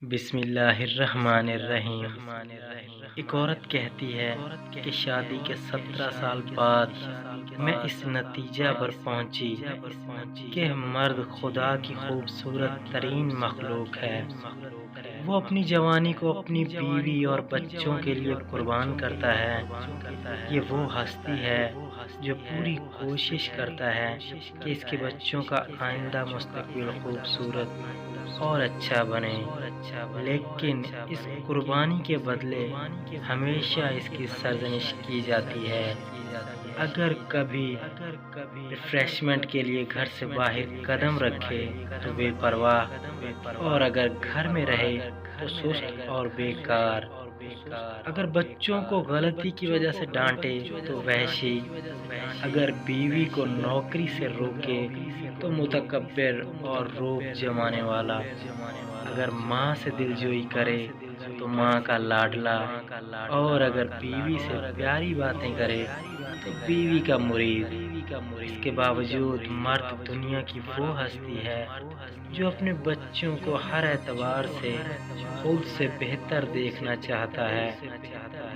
بسم اللہ الرحمن الرحیم۔ ایک عورت کہتی ہے کہ شادی کے 17 سال بعد میں اس نتیجہ پر پہنچی کہ مرد خدا کی خوبصورت ترین مخلوق ہے۔ وہ اپنی جوانی کو اپنی بیوی اور بچوں کے لیے قربان کرتا ہے۔ یہ وہ ہستی ہے جو پوری کوشش کرتا ہے کہ اس کے بچوں کا آئندہ مستقبل خوبصورت اور اچھا بنے، لیکن اس قربانی کے بدلے ہمیشہ اس کی سرزنش کی جاتی ہے۔ اگر کبھی ریفریشمنٹ کے لیے گھر سے باہر قدم رکھے تو بے پرواہ، اور اگر گھر میں رہے تو سست اور بیکار۔ اگر بچوں کو غلطی کی وجہ سے ڈانٹے تو وحشی، اگر بیوی کو نوکری سے روکے تو متکبر اور روب جمانے والا، اگر ماں سے دلجوئی کرے تو ماں کا لاڈلا، اور اگر بیوی سے پیاری باتیں کرے تو بیوی کا مرید۔ اس کے باوجود مرد دنیا کی وہ ہستی ہے جو اپنے بچوں کو ہر اعتبار سے خود سے بہتر دیکھنا چاہتا ہے۔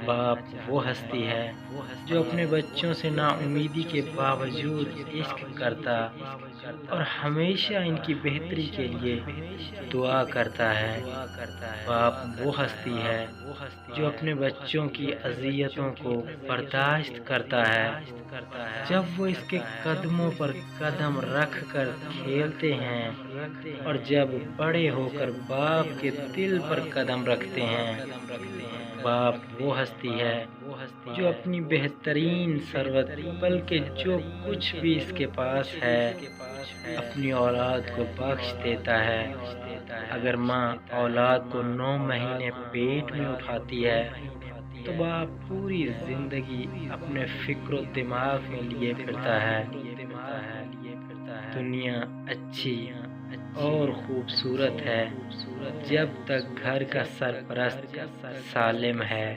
باپ وہ ہستی ہے جو اپنے بچوں سے نا امیدی کے باوجود عشق کرتا اور ہمیشہ ان کی بہتری کے لیے دعا کرتا ہے۔ باپ وہ ہستی ہے جو اپنے بچوں کی اذیتوں کو برداشت کرتا ہے جب وہ اس کے قدموں پر قدم رکھ کر کھیلتے ہیں، اور جب بڑے ہو کر باپ کے دل پر قدم رکھتے ہیں۔ باپ وہ ہستی ہے جو اپنی بہترین ثروت، بلکہ جو کچھ بھی اس کے پاس ہے، اپنی اولاد کو بخش دیتا ہے۔ اگر ماں اولاد کو 9 مہینے پیٹ میں اٹھاتی ہے تو باپ پوری زندگی اپنے فکر و دماغ میں لیے پھرتا ہے۔ دنیا اچھی اور خوبصورت ہے جب تک گھر کا سرپرست سالم ہے۔